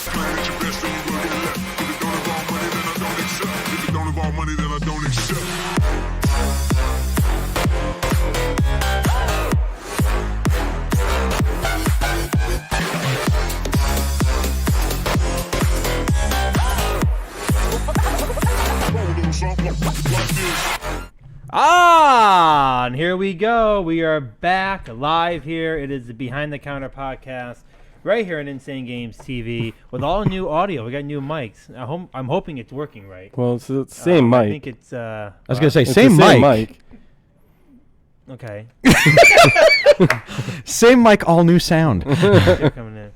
Claim that you best and you will get left. If it don't involve money, then I don't accept. If it don't involve money, then I don't accept. And here we go. We are back live here. It is the Behind the Counter podcast right here on Insane Games TV with all new audio. We got new mics. I'm hoping it's working right. Well, it's the same mic. I think it's. I was gonna say It's same the mic. Okay. Same mic, all new sound. It's coming in.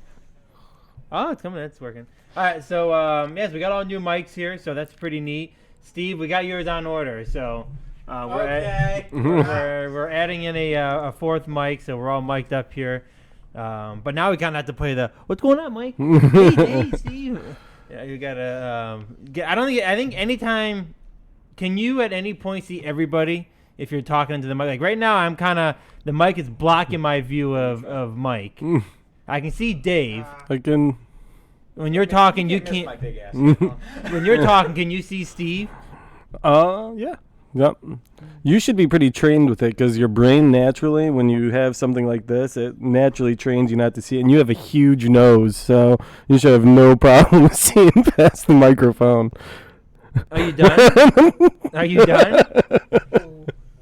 Oh, it's coming in. It's working. All right. So yes, we got all new mics here. So that's pretty neat. Steve, we got yours on order. So. We're adding in a fourth mic, so we're all mic'd up here. But now we kind of have to play the what's going on, Mike? hey, Steve. Yeah, you gotta. I think anytime. Can you at any point see everybody if you're talking to the mic? Like right now, I'm kind of the mic is blocking my view of Mike. I can see Dave. I can. When you're talking, you can't. My big ass. When you're talking, can you see Steve? Yeah. Yep. You should be pretty trained with it because your brain naturally, when you have something like this, it naturally trains you not to see it. And you have a huge nose, so you should have no problem with seeing past the microphone. Are you done? Are you done?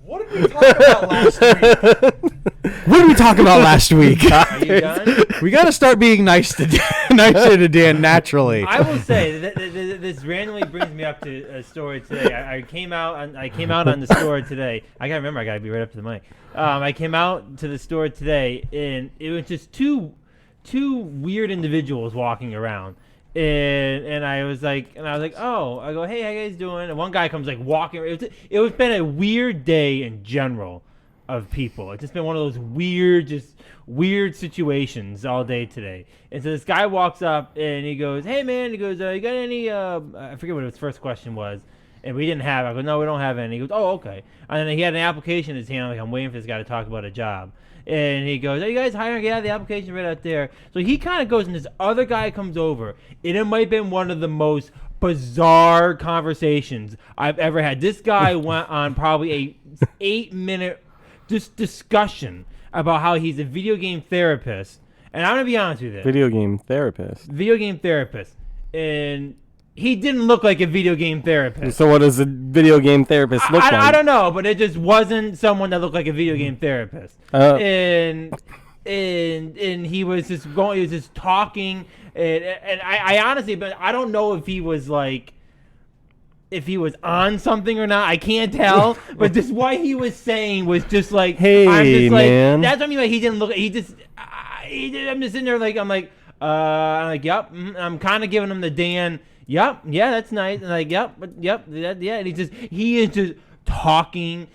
What did we talk about last week? What did we talk about last week? Are you done? We got to start being nicer to Dan naturally. I will say that this randomly brings me up to a story today. I came out on the store today. I gotta remember. I gotta be right up to the mic. I came out to the store today, and it was just two weird individuals walking around. And I was like, oh, I go, hey, how you guys doing? And one guy comes like walking. It was been a weird day in general of people. It's just been one of those weird situations all day today. And so this guy walks up and he goes, hey man, he goes, you got any? I forget what his first question was. And we didn't have. I go, no, we don't have any. He goes, oh, okay. And then he had an application in his hand. Like I'm waiting for this guy to talk about a job. And he goes, are you guys hiring? Yeah, the application right out there. So he kind of goes, and this other guy comes over. And it might have been one of the most bizarre conversations I've ever had. This guy went on probably a 8-minute discussion about how he's a video game therapist. And I'm going to be honest with you. Video game therapist. And he didn't look like a video game therapist. So what does a video game therapist look like? I don't know, but it just wasn't someone that looked like a video game therapist. And he was just going, he was just talking, and I honestly, but I don't know if he was on something or not. I can't tell, but just what he was saying was just like, hey, I'm just like, man. that's what I mean. Like he didn't look. I'm just sitting there like I'm like, yep. I'm kind of giving him the Dan. Yep, yeah, that's nice. And like, yep. And he is just talking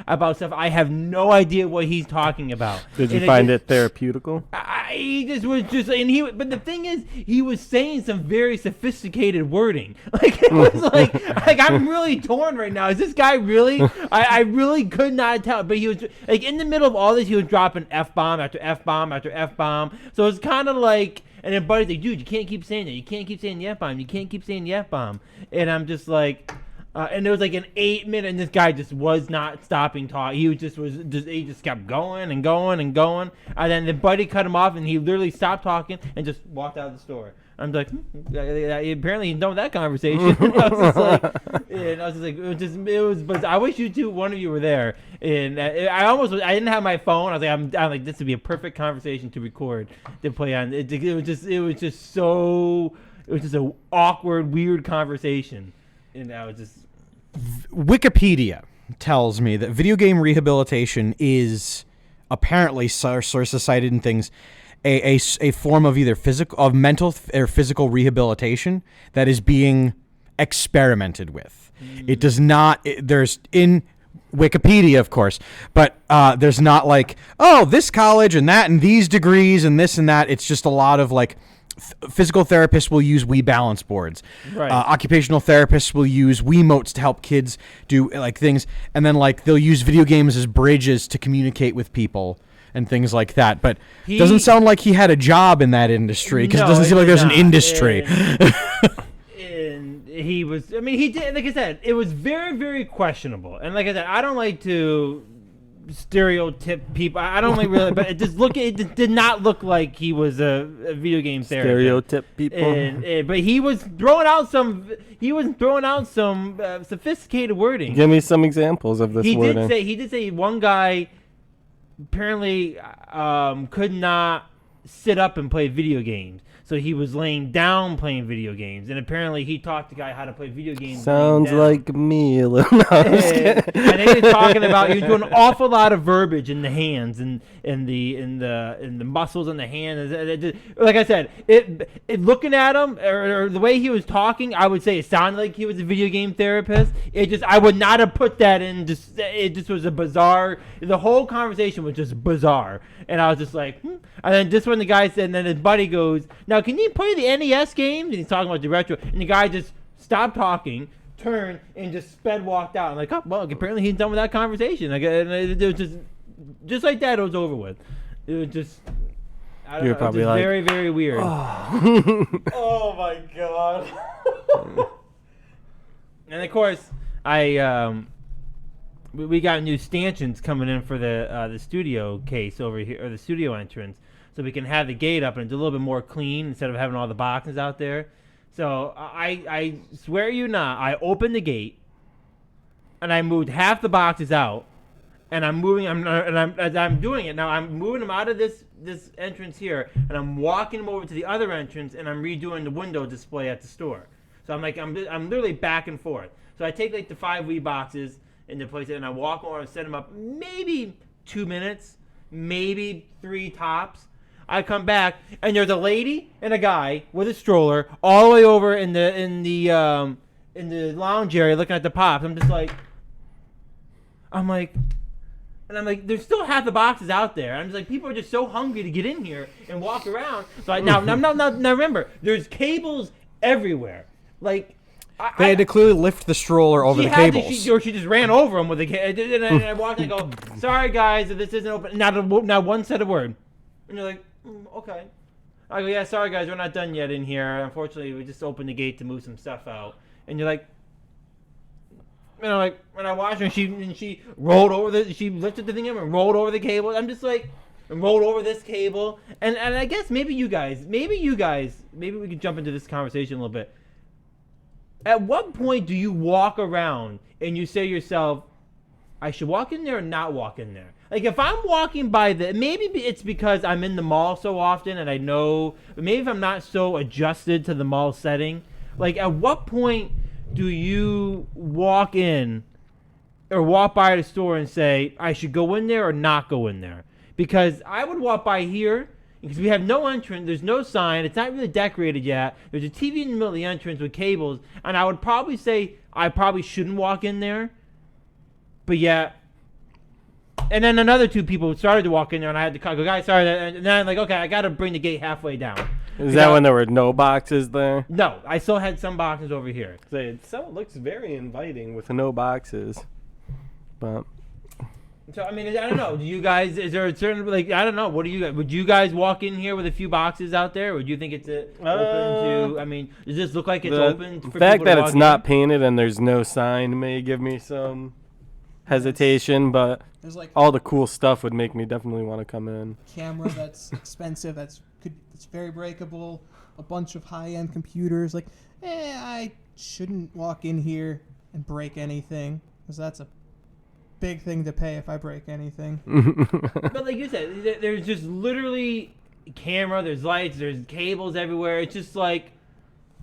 about stuff. I have no idea what he's talking about. Did you find it therapeutical? He just was just, but the thing is, he was saying some very sophisticated wording. Like it was like I'm really torn right now. Is this guy really? I really could not tell. But he was like in the middle of all this, he was dropping F-bomb after F-bomb after F-bomb. So it's kind of like. And then buddy's like, dude, you can't keep saying that. You can't keep saying the F-bomb. You can't keep saying the F-bomb. And I'm just like, and there was like an 8-minute, and this guy just was not stopping talking. He just kept going and going and going. And then the buddy cut him off, and he literally stopped talking and just walked out of the store. I'm like, apparently he's done with that conversation. And I was just like, it was. But I wish one of you were there. And I didn't have my phone. I was like, I'm like, this would be a perfect conversation to record, to play on. It was just an awkward, weird conversation, and I was just. Wikipedia tells me that video game rehabilitation is apparently sources cited in things. A form of either mental or physical rehabilitation that is being experimented with. It does not. There's in Wikipedia, of course, but there's not like, oh, this college and that and these degrees and this and that. It's just a lot of like physical therapists will use Wii balance boards. Right. Occupational therapists will use Wiimotes to help kids do like things, and then like they'll use video games as bridges to communicate with people. and things like that. But He- doesn't sound like he had a job in that industry because No, it doesn't seem like did there's an not. industry. And he was. I mean, he did. Like I said, it was very, very questionable. And like I said, I don't like to stereotype people. I don't like really, but it just did not look like he was a video game therapist. Stereotype people. But he was throwing out some. Sophisticated wording. Give me some examples of this He wording. did say one guy apparently could not sit up and play video games. So he was laying down playing video games, and apparently he taught the guy how to play video games. Sounds laying down. like me. No, I'm just kidding. And then he was talking about he was doing an awful lot of verbiage in the hands and in the muscles in the hand. Like I said, it looking at him or the way he was talking, I would say it sounded like he was a video game therapist. I would not have put that in. It just was a bizarre. The whole conversation was just bizarre, and I was just like, And then just when the guy said, and then his buddy goes, "Now can you play the NES games?" And he's talking about the retro, and the guy just stopped talking, turned, and just walked out. I'm like, oh, well, apparently he's done with that conversation. Like, and it was just like that, it was over with. It was just, I don't You're know, probably just like, very, very weird. Oh my god. And of course, we got new stanchions coming in for the studio case over here, or the studio entrance, so we can have the gate up and it's a little bit more clean instead of having all the boxes out there. So I swear you not, I opened the gate and I moved half the boxes out, and as I'm doing it now, I'm moving them out of this entrance here, and I'm walking them over to the other entrance, and I'm redoing the window display at the store. So I'm literally back and forth. So I take like the 5 Wii boxes into place, and I walk over and set them up maybe 2 minutes, maybe 3 tops. I come back, and there's a lady and a guy with a stroller all the way over in the lounge area looking at the pops. I'm like, there's still half the boxes out there. I'm just like, people are just so hungry to get in here and walk around. So now remember, there's cables everywhere. Like, They had to clearly lift the stroller over the cables. Or she just ran over him with a cable. And I walked and I go, "Sorry guys, if this isn't open." Not one said a word. And you're like, okay. I go, "Yeah, sorry guys, we're not done yet in here. Unfortunately, we just opened the gate to move some stuff out." And you're like, like when I watched her, she rolled over she lifted the thing up and rolled over the cable. I'm just like, and rolled over this cable. And I guess maybe we could jump into this conversation a little bit. At what point do you walk around and you say to yourself, I should walk in there or not walk in there? Like, if I'm walking by maybe it's because I'm in the mall so often and I know, but maybe if I'm not so adjusted to the mall setting, like, at what point do you walk in or walk by the store and say, I should go in there or not go in there? Because I would walk by here, because we have no entrance, there's no sign, it's not really decorated yet, there's a TV in the middle of the entrance with cables, and I would probably say I probably shouldn't walk in there, but yeah. And then another 2 people started to walk in there, and I had to go, guys, sorry, and then I'm like, okay, I got to bring the gate halfway down. Is that when there were no boxes there? No, I still had some boxes over here. It looks very inviting with no boxes. But So, I mean, I don't know. Do you guys, is there a certain, like, I don't know. What do you guys, would you guys walk in here with a few boxes out there? Or would you think it's open to, I mean, does this look like it's open for the people fact to that walk it's not in? painted and there's no sign may give me some hesitation, but There's like all the cool stuff would make me definitely want to come in. camera that's expensive, it's very breakable, a bunch of high-end computers. Like, I shouldn't walk in here and break anything, because that's a big thing to pay if I break anything. But like you said, there's just literally camera, there's lights, there's cables everywhere. It's just like,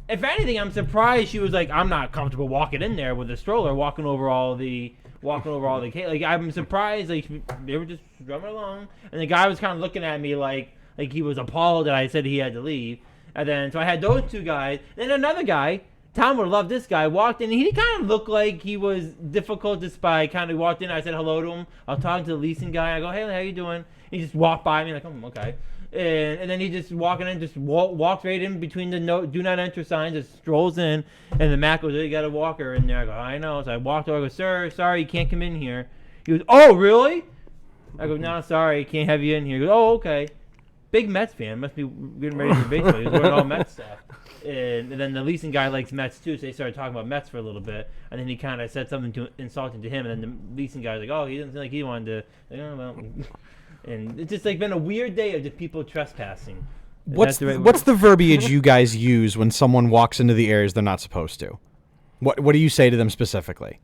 if anything, I'm surprised she was like, I'm not comfortable walking in there with a stroller, walking over all the cables. Like, I'm surprised, like, they were just drumming along, and the guy was kind of looking at me like he was appalled that I said he had to leave. And then, so I had those 2 guys. Then another guy, Tom would love this guy, walked in, and he kind of looked like he was difficult to spy. Kind of walked in, I said hello to him. I was talking to the leasing guy. I go, hey, how you doing? He just walked by me like, okay. And then he just walking in, just walks right in between the do not enter signs, just strolls in. And the Mac goes, oh, you got a walker in there. I go, I know. So I walked over, I go, sir, sorry, you can't come in here. He goes, oh, really? I go, no, sorry, can't have you in here. He goes, oh, okay. Big Mets fan, must be getting ready for baseball. He was wearing all Mets stuff. And then the leasing guy likes Mets too, so they started talking about Mets for a little bit. And then he kind of said something insulting to him, and then the leasing guy was like, oh, he didn't seem like he wanted to. Like, oh, well. And it's just like been a weird day of just people trespassing. What's the verbiage you guys use when someone walks into the areas they're not supposed to? What do you say to them specifically?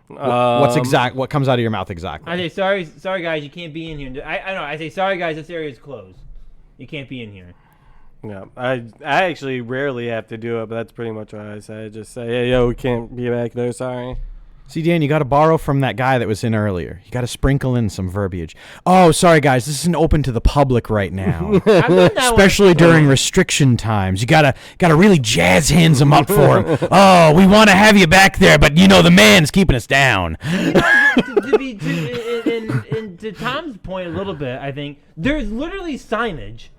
What comes out of your mouth exactly? I say sorry guys, you can't be in here. I don't know. I say sorry guys, this area is closed. You can't be in here. Yeah, I actually rarely have to do it, but that's pretty much what I say. I just say, hey, yo, we can't be back there, sorry. See, Dan, you got to borrow from that guy that was in earlier. You got to sprinkle in some verbiage. Oh, sorry, guys, this isn't open to the public right now, especially during restriction times. You gotta really jazz hands them up for him. Oh, we want to have you back there, but the man's keeping us down. To Tom's point a little bit, I think there's literally signage.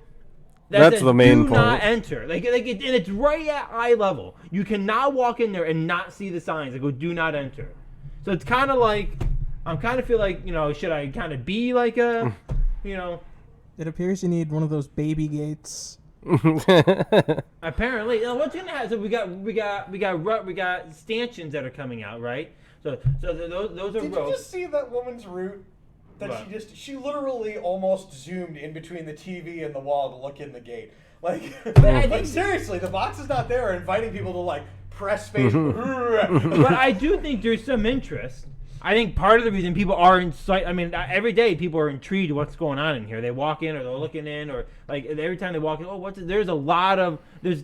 That's the main point. Do not enter. And it's right at eye level. You cannot walk in there and not see the signs that go "Do not enter." So it's kind of like, I'm kind of feel like, should I kind of be like a, It appears you need one of those baby gates. Apparently, what's gonna happen? So we got stanchions that are coming out, right? So those are Did ropes. you just see that woman's route? That What? she literally almost zoomed in between the TV and the wall to look in the gate. Like seriously, the box is not there, inviting people to like press space. But I do think there's some interest. I think part of the reason people are every day people are intrigued with what's going on in here. They walk in or they're looking in, or like every time they walk in, there's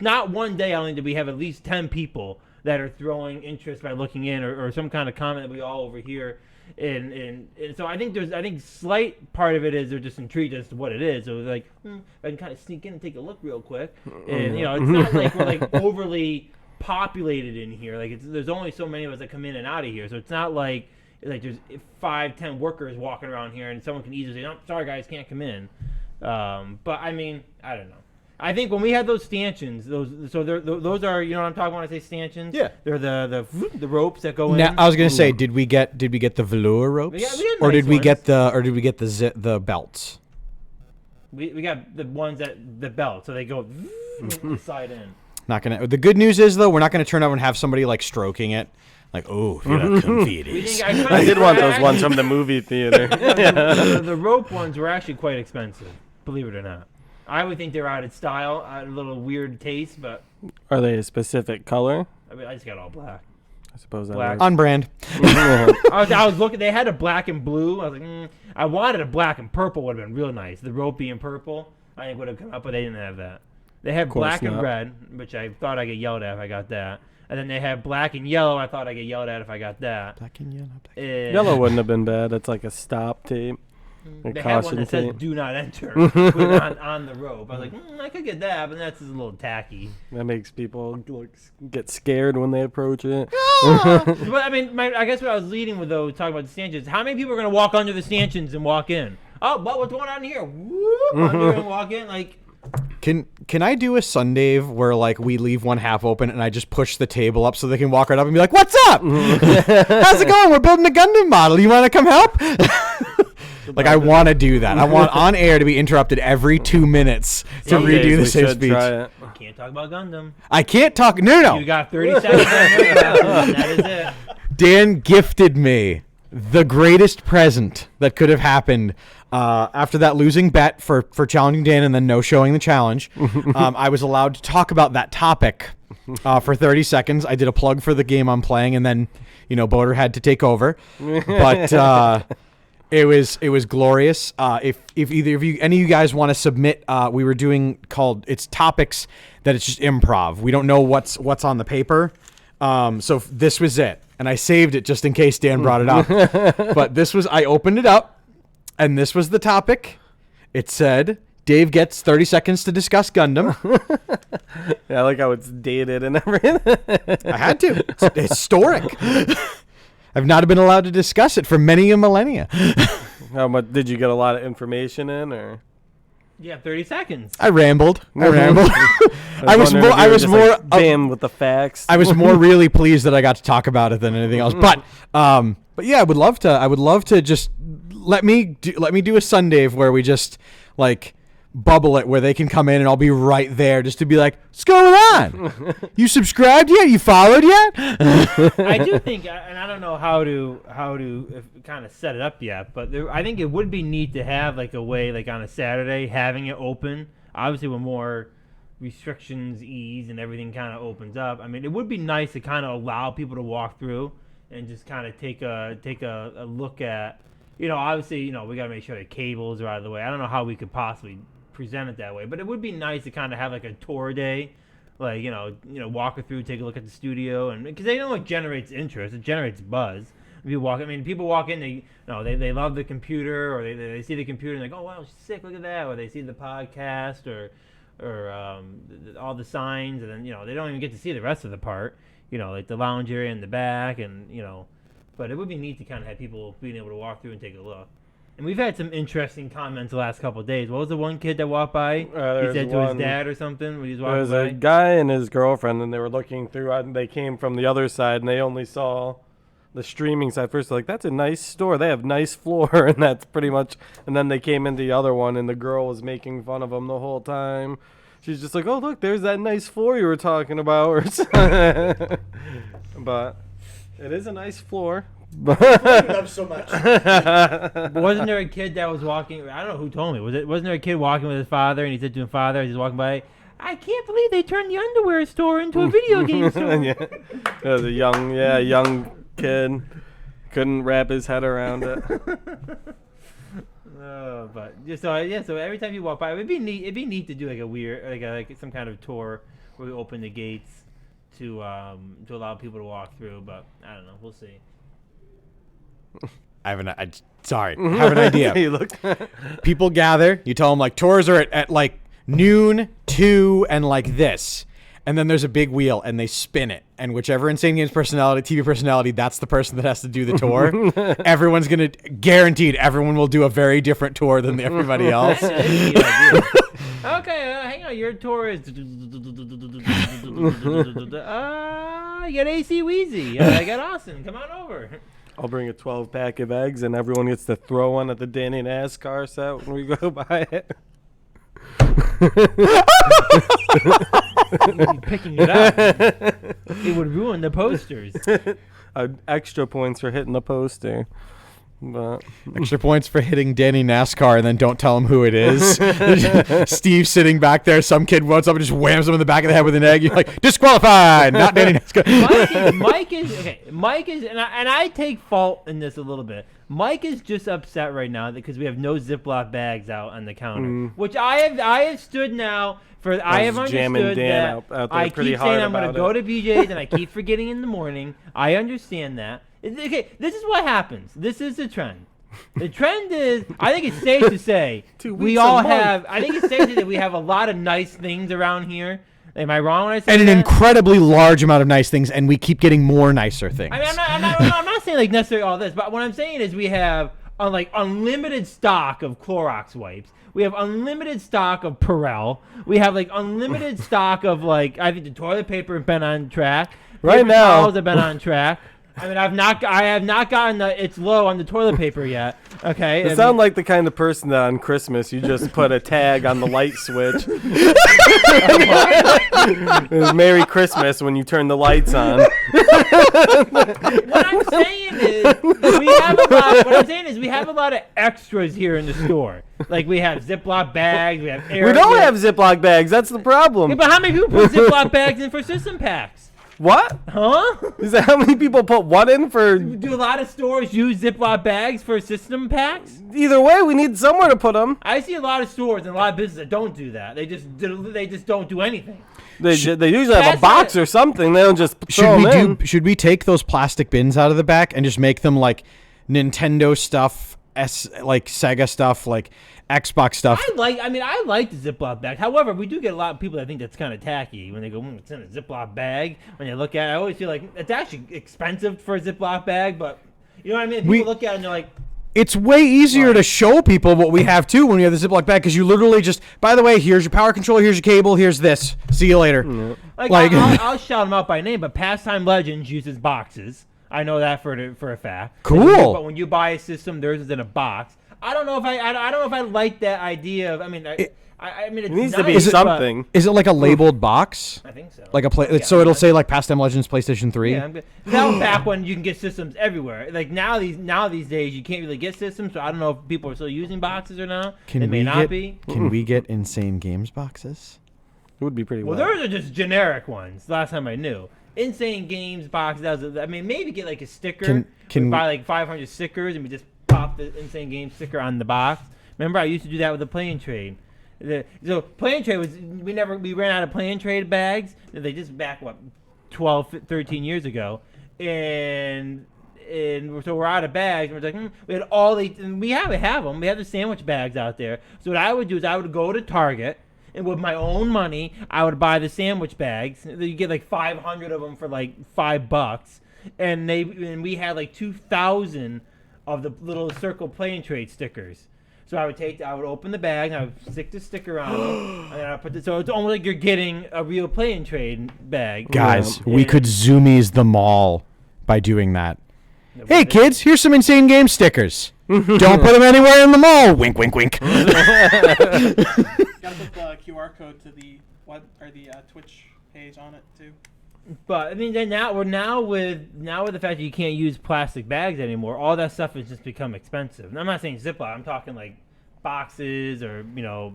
not one day I don't think that we have at least 10 people that are throwing interest by looking in, or some kind of comment that we all overhear. And so I think slight part of it is they're just intrigued as to what it is. So like, I can kind of sneak in and take a look real quick. And it's not like we're like overly populated in here. Like there's only so many of us that come in and out of here. So it's not like there's 5-10 workers walking around here and someone can easily say, "No, sorry guys, can't come in." But I mean, I don't know. I think when we had those stanchions, those are, you know what I'm talking when I say stanchions? Yeah. They're the ropes that go in. Now, I was gonna say, did we get the velour ropes, We got or nice did we ones. get the belts? We got the ones the belt, so they go slide in. Not gonna. The good news is though, we're not gonna turn over and have somebody like stroking it, like, oh, feel how comfy it is. I did want those ones from the movie theater. The rope ones were actually quite expensive, believe it or not. I would think they're out of style, a little weird taste, but Are they a specific color? I just got all black. I suppose that Black. is. On brand. I was looking. They had a black and blue. I was like, I wanted a black and purple. Would have been real nice. The rope being purple, I think would have come up, but they didn't have that. They had course black and not. red, which I thought I'd get yelled at if I got that. And then they had black and yellow. I thought I'd get yelled at if I got that. Black and yellow. And Yellow wouldn't have been bad. It's like a stop tape. A They had one caution that says tape. "Do not enter" put it on the rope. I was like, I could get that, but that's just a little tacky. That makes people get scared when they approach it. But I mean, I guess what I was leading with though, talking about the stanchions. How many people are gonna walk under the stanchions and walk in? Oh, what's going on here? Whoop, under and walk in like. Can I do a Sundave where like we leave one half open and I just push the table up so they can walk right up and be like, "What's up? How's it going? We're building a Gundam model. You want to come help?" Like I want to do that. I want on air to be interrupted every 2 minutes to Some days redo the we same should speech. try it. Can't talk about Gundam. I can't talk. No. You got 30 seconds. And that is it. Dan gifted me the greatest present that could have happened after that losing bet for challenging Dan and then no showing the challenge. I was allowed to talk about that topic for 30 seconds. I did a plug for the game I'm playing, and then Boater had to take over. But it was glorious. If either of you, any of you guys want to submit, we were doing it's topics that it's just improv. We don't know what's on the paper. So this was it. And I saved it just in case Dan brought it up. But I opened it up, and this was the topic. It said, Dave gets 30 seconds to discuss Gundam. Yeah, I like how it's dated and everything. I had to. It's historic. I've not been allowed to discuss it for many a millennia. How much did you get? A lot of information in, or? Yeah, 30 seconds. I rambled. I was more bam with the facts. I was more really pleased that I got to talk about it than anything else. But yeah, I would love to just let me do a Sunday where we just like bubble it, where they can come in and I'll be right there just to be like, what's going on? You subscribed yet? You followed yet? I do think, and I don't know how to kind of set it up yet, but I think it would be neat to have like a way, like on a Saturday, having it open. Obviously, when more restrictions ease and everything kind of opens up, I mean, it would be nice to kind of allow people to walk through and just kind of take a look at, obviously, we got to make sure the cables are out of the way. I don't know how we could possibly present it that way, but it would be nice to kind of have like a tour day, like walk it through, take a look at the studio, and because they know it generates interest, it generates buzz. If you walk, I mean, people walk in, they love the computer, or they see the computer and like, oh wow, sick, look at that, or they see the podcast or all the signs, and then they don't even get to see the rest of the part, like the lounge area in the back, and but it would be neat to kind of have people being able to walk through and take a look. And we've had some interesting comments the last couple of days. What was the one kid that walked by? He said to his dad or something when he was walking by? There was a guy and his girlfriend, and they were looking through, and they came from the other side, and they only saw the streaming side first. They're like, that's a nice store. They have nice floor, and that's pretty much. And then they came into the other one, and the girl was making fun of them the whole time. She's just like, oh, look, there's that nice floor you were talking about. But it is a nice floor. I love so much. Wasn't there a kid that was walking? I don't know who told me. Wasn't there a kid walking with his father, and he said to his father, he's walking by, I can't believe they turned the underwear store into a video game store. Yeah. It was a young kid. Couldn't wrap his head around it. But so every time you walk by, it'd be neat to do like a weird, like some kind of tour where we open the gates to allow people to walk through. But I don't know. We'll see. I have an idea. You look. People gather. You tell them like tours are at like noon, 2, and like this. And then there's a big wheel, and they spin it. And whichever Insane Games personality, TV personality, that's the person that has to do the tour. Everyone will do a very different tour than everybody else. Okay, hang on. Your tour is. You got AC Weezy. I got Austin. Come on over. I'll bring a 12-pack of eggs, and everyone gets to throw one at the Danny NASCAR set when we go by it. Picking it up. It would ruin the posters. Extra points for hitting the poster. But extra points for hitting Danny NASCAR, and then don't tell him who it is. Steve sitting back there. Some kid runs up and just whams him in the back of the head with an egg. You're like, disqualified. Not Danny NASCAR. Mike is, and I take fault in this a little bit. Mike is just upset right now because we have no Ziploc bags out on the counter, which I have stood now for. I have understood that I keep saying I'm going to go to BJ's and I keep forgetting in the morning. I understand that. Okay, this is what happens. This is the trend. The trend is, I think it's safe to say we have a lot of nice things around here. Am I wrong when I say that? And an incredibly large amount of nice things, and we keep getting more nicer things. I mean, I'm not saying like necessarily all this, but what I'm saying is we have like unlimited stock of Clorox wipes. We have unlimited stock of Perel. We have like unlimited stock of like, I think the toilet paper has been on track. Paper towels have been on track. I mean, I have not gotten it's low on the toilet paper yet. Okay. You sound like the kind of person that on Christmas you just put a tag on the light switch. Merry Christmas when you turn the lights on. What I'm saying is we have a lot of extras here in the store. Like we have Ziploc bags, we have air. We don't have Ziploc bags. That's the problem. Yeah, but how many people put Ziploc bags in for system packs? What? Huh? Is that how many people put what in for? Do a lot of stores use Ziploc bags for system packs? Either way, we need somewhere to put them. I see a lot of stores and a lot of businesses that don't do that. They just don't do anything. They usually have a box or something. They don't just throw them in. Should we take those plastic bins out of the back and just make them like Nintendo stuff, like Sega stuff, like Xbox stuff? I like the Ziploc bag. However, we do get a lot of people that think that's kind of tacky when they go, it's in a Ziploc bag. When you look at it, I always feel like it's actually expensive for a Ziploc bag, but you know what I mean? People look at it and they're like, it's way easier to show people what we have too when we have the Ziploc bag, because you literally just, by the way, here's your power controller, here's your cable, here's this. See you later. I'll shout them out by name, but Pastime Legends uses boxes. I know that for a fact. Cool. But when you buy a system, theirs is in a box. I don't know if I don't know if I like that idea of. I mean, I mean, It it's needs to nice, be but something. Is it like a labeled box? I think so. Like a play, Yeah, so it'll say like Past M Legends PlayStation 3. Yeah, that was back when you can get systems everywhere. Like now these days you can't really get systems. So I don't know if people are still using boxes or not. They may not be. Can we get Insane Games boxes? It would be pretty Well, those are just generic ones. Last time I knew, Insane Games box. I mean, maybe get like a sticker. Can we buy like 500 stickers and we just pop the Insane Games sticker on the box. Remember, I used to do that with the Play and Trade. So Play and Trade was we ran out of Play and Trade bags. They just back 12, 13 years ago, and so we're out of bags. And we're like, we had all these, and we have them. We have the sandwich bags out there. So what I would do is I would go to Target. And with my own money, I would buy the sandwich bags. You get like 500 of them for like $5, and we had like 2,000 of the little circle Play and Trade stickers. So I would open the bag, and I would stick the sticker on them, and then I put so it's almost like you're getting a real Play and Trade bag. Guys, we could Zoomies the mall by doing that. Hey kids, here's some Insane Game stickers. Don't put them anywhere in the mall. Wink, wink, wink. Gotta put the QR code to the Twitch page on it too. But I mean, then now with the fact that you can't use plastic bags anymore, all that stuff has just become expensive. And I'm not saying Ziploc. I'm talking like boxes or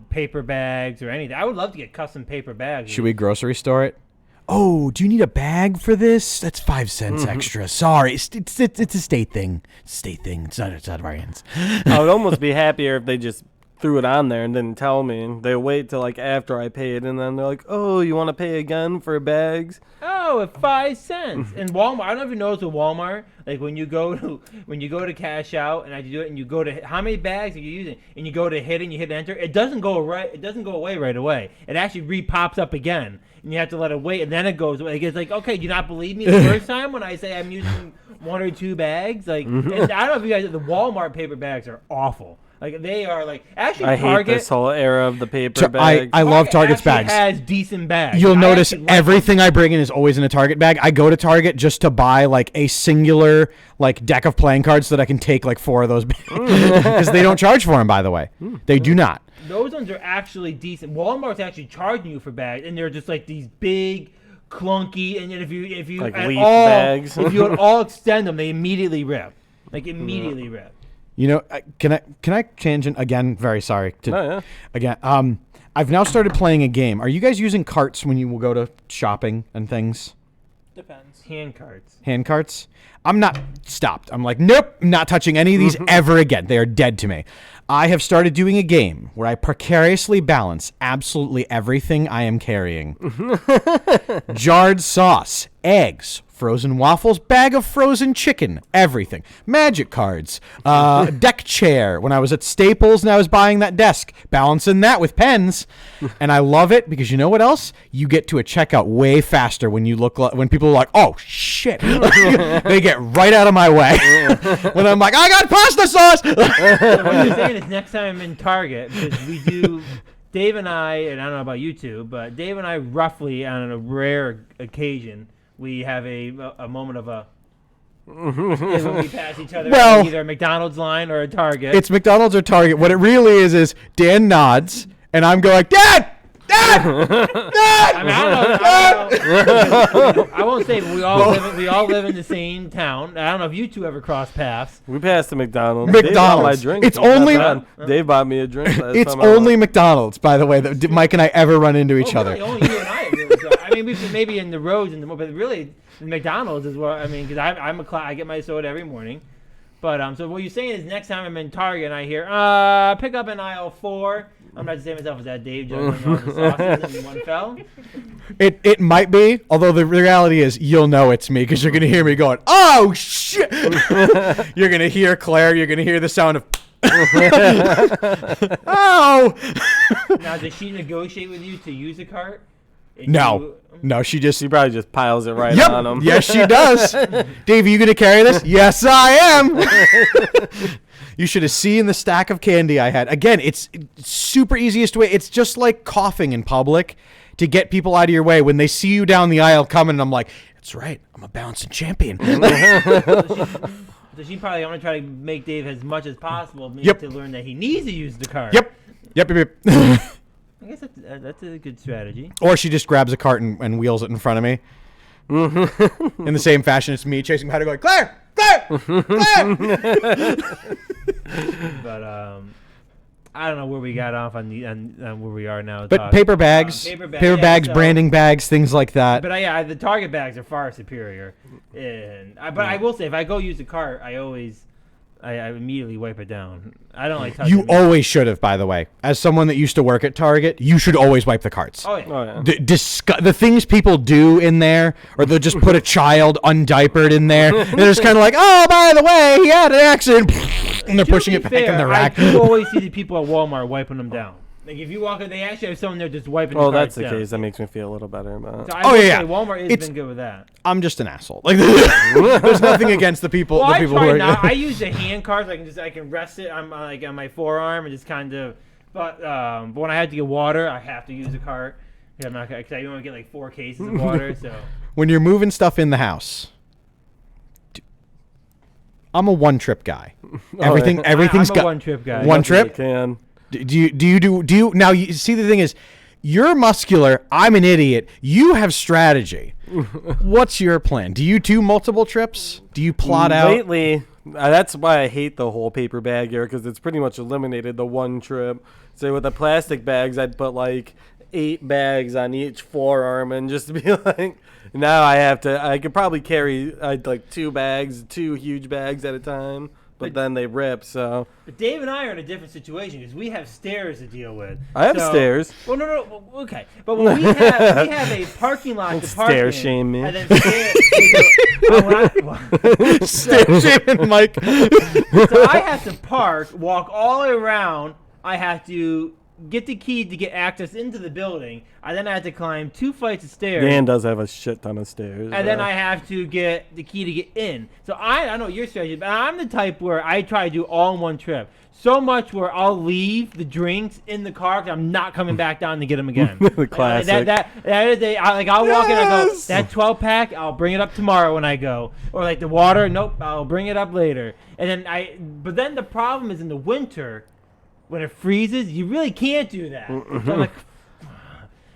paper bags or anything. I would love to get custom paper bags. Should we grocery store it? Oh, do you need a bag for this? That's 5 cents extra. Sorry, it's a state thing. State thing. It's not out of our hands. I would almost be happier if they just threw it on there and didn't tell me. They wait till like after I paid, and then they're like, "Oh, you want to pay again for bags?" Oh, at 5 cents. And Walmart, I don't know if you noticed with Walmart, like when you go to cash out, and I do it, and you go to how many bags are you using, and you go to hit it, and you hit enter, it doesn't go away right away. It actually re-pops up again, and you have to let it wait, and then it goes away. It's like, okay, do you not believe me the first time when I say I'm using 1 or 2 bags? Like, and I don't know if you guys, the Walmart paper bags are awful. Like they are like actually I Target. hate this whole era of the paper bags. I love Target's Target bags. Has decent bags. You'll notice actually like everything I bring in is always in a Target bag. I go to Target just to buy like a singular like deck of playing cards so that I can take like 4 of those because they don't charge for them. By the way, they do not. Those ones are actually decent. Walmart's actually charging you for bags, and they're just like these big, clunky. And then if you Like at leaf all, bags. if you would all extend them, they immediately rip. Like immediately rip. You know, can I tangent again? Very sorry. Again, I've now started playing a game. Are you guys using carts when you will go to shopping and things? Depends. Hand carts. Hand carts? I'm not stopped. I'm like, nope, not touching any of these ever again. They are dead to me. I have started doing a game where I precariously balance absolutely everything I am carrying. Jarred sauce, eggs, frozen waffles, bag of frozen chicken, everything. Magic cards, deck chair. When I was at Staples and I was buying that desk, balancing that with pens. And I love it because you know what else? You get to a checkout way faster when you look when people are like, oh shit. They get right out of my way. When I'm like, I got pasta sauce. So what you're saying is next time I'm in Target, because we do, Dave and I don't know about you two, but Dave and I roughly on a rare occasion, we have a moment of when we pass each other at either a McDonald's line or a Target. It's McDonald's or Target. What it really is Dan nods, and I'm going, Dad! Dad! Dad! I mean, I don't know. I won't say, but we all live in the same town. I don't know if you two ever cross paths. We passed the McDonald's. McDonald's. Dave bought my drink. It's only Dave bought me a drink. it's only McDonald's, by the way, that Mike and I ever run into each other. Really, only you and I really do. I mean, we've maybe in the roads but really, McDonald's is what I mean, because I get my soda every morning. But so what you're saying is next time I'm in Target and I hear pick up in aisle 4. I'm not to say myself as that Dave juggling all the sauces in one fell. It might be, although the reality is you'll know it's me because you're going to hear me going, oh, shit. You're going to hear Claire. You're going to hear the sound of, oh. Now, does she negotiate with you to use a cart? No, she probably just piles it right on him. Yes, she does. Dave, are you going to carry this? Yes, I am. You should have seen the stack of candy I had. Again, it's super easiest way. It's just like coughing in public to get people out of your way when they see you down the aisle coming. And I'm like, That's right. I'm a bouncing champion. So she probably want to try to make Dave as much as possible, maybe Yep. to learn that he needs to use the cart. Yep. Yep. I guess that's a good strategy. Or she just grabs a cart and wheels it in front of me. In the same fashion, it's me chasing behind her going, Claire! But I don't know where we got off on where we are now. But paper bags, paper paper yeah, bags, so- branding bags, things like that. But the Target bags are far superior. And but I will say, if I go use the cart, I immediately wipe it down. I don't like touching You it. always should have, by the way. As someone that used to work at Target, you should always wipe the carts. Oh yeah. Oh yeah. The things people do in there, or they'll just put a child undiapered in there. And they're just kind of like, oh, by the way, he had an accident. And they're To pushing be it back fair, in the rack. I do always see the people at Walmart wiping them down. Like if you walk in, they actually have someone there just wiping. Well, the that's carts the down. case. That makes me feel a little better. But So I Oh, will yeah. say Walmart has It's- been good with that. I'm just an asshole. Like, there's nothing against the people. Well, the I people try who are. now. I use the hand carts. I can rest it on my forearm and just kind of. But when I have to get water, I have to use a cart. Yeah, I'm not because I only get like 4 cases of water. So When you're moving stuff in the house, I'm a one-trip guy. Everything's I'm a got one-trip guy. One I trip. can. Do you now? You see, the thing is, you're muscular. I'm an idiot. You have strategy. What's your plan? Do you do multiple trips? Do you plot out? Lately, that's why I hate the whole paper bag here because it's pretty much eliminated the one trip. So with the plastic bags, I'd put like 8 bags on each forearm and just be like, now I could probably carry like 2 huge bags at a time. But then they rip, so. But Dave and I are in a different situation because we have stairs to deal with. I have stairs. Well, no, okay. But when we have a parking lot to park Stair in, shame me. And then Stare shaming Mike. so I have to park, walk all the way around. I have to get the key to get access into the building. I then have to climb 2 flights of stairs. Dan does have a shit ton of stairs. And then I have to get the key to get in. So I know your strategy, but I'm the type where I try to do all in one trip. So much where I'll leave the drinks in the car because I'm not coming back down to get them again. The classic. That is I'll walk in and I go, that 12 pack, I'll bring it up tomorrow when I go. Or like the water, nope, I'll bring it up later. And then but then the problem is in the winter, when it freezes, you really can't do that. So I'm like,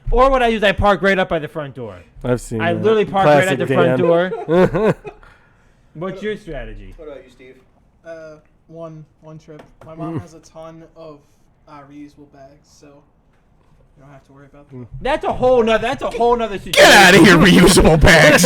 or what I do is I park right up by the front door. I've seen I that. literally park right at the front Dan. door. What's your strategy? What about you, Steve? One trip. My mom has a ton of reusable bags, so you don't have to worry about that. That's a whole nother situation. Get out of here, reusable bags.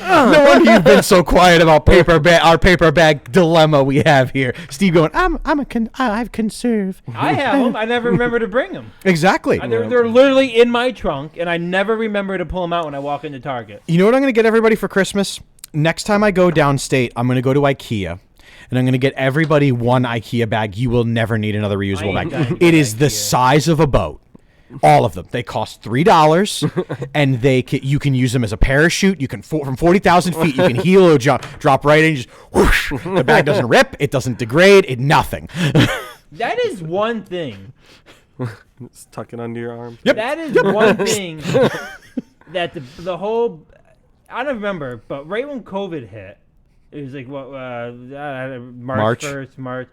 No wonder you've been so quiet about our paper bag dilemma we have here. Steve going, I've conserve. I have them. I never remember to bring them. Exactly. They're literally in my trunk, and I never remember to pull them out when I walk into Target. You know what I'm going to get everybody for Christmas? Next time I go downstate, I'm going to go to IKEA. And I'm going to get everybody one IKEA bag. You will never need another reusable I ain't bag. got It is IKEA. the size of a boat. All of them. They cost $3, and you can use them as a parachute. You can from 40,000 feet. You can helo drop right in. Just whoosh. The bag doesn't rip. It doesn't degrade. Nothing. That is one thing. Just tuck it under your arm. Yep. That is one thing that the whole. I don't remember, but right when COVID hit, it was like what March. 1st, March,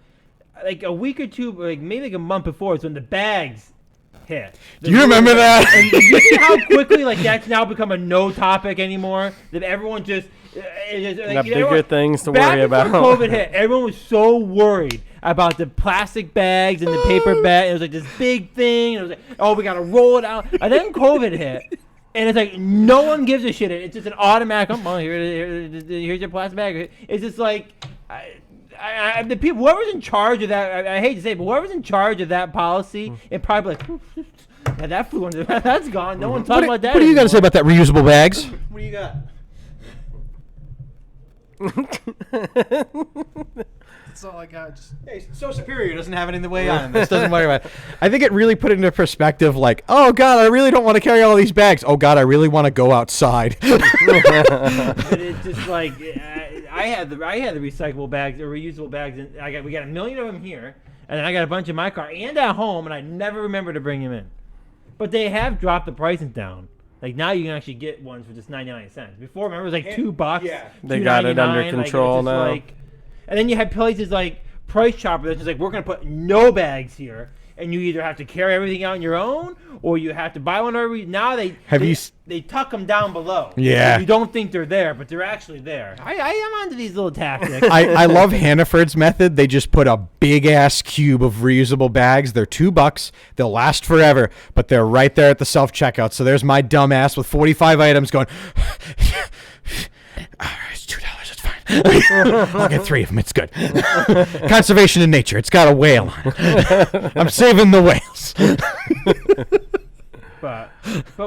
like a week or two, like maybe like a month before, is when the bags hit. Do you remember that? And you see how quickly like that's now become a no topic anymore? That everyone just Got bigger things to back worry about. before COVID hit, everyone was so worried about the plastic bags and the paper bag. It was like this big thing. It was like, oh, we gotta roll it out. And then COVID hit. And it's like no one gives a shit. It's just an automatic. Oh, well, here's your plastic bag. It's just like the people. Whoever's in charge of that. I hate to say it, but whoever's in charge of that policy, it probably like that flew under. That's gone. No one's talking about that. What do you got to say about that reusable bags? What do you got? That's all I got. Just Hey, So Superior doesn't have anything to weigh on in this. Doesn't worry about it. I think it really put it into perspective like, oh, God, I really don't want to carry all these bags. Oh, God, I really want to go outside. But it's just like I had the recyclable bags or reusable bags, and we got a million of them here, and then I got a bunch in my car and at home, and I never remember to bring them in. But they have dropped the prices down. Like now you can actually get ones for just 99 cents. Before, remember, it was like $2. Yeah. They got it under $2.99, control like, now. And then you had places like Price Chopper that's just like, we're gonna put no bags here, and you either have to carry everything out on your own, or you have to buy one every. Now they they tuck them down below. Yeah. You don't think they're there, but they're actually there. I am onto these little tactics. I love Hannaford's method. They just put a big ass cube of reusable bags. They're $2. They'll last forever, but they're right there at the self checkout. So there's my dumb ass with 45 items going. It's $2. It's fine. I'll get 3 of them. It's good. Conservation in nature. It's got a whale on it. I'm saving the whales. But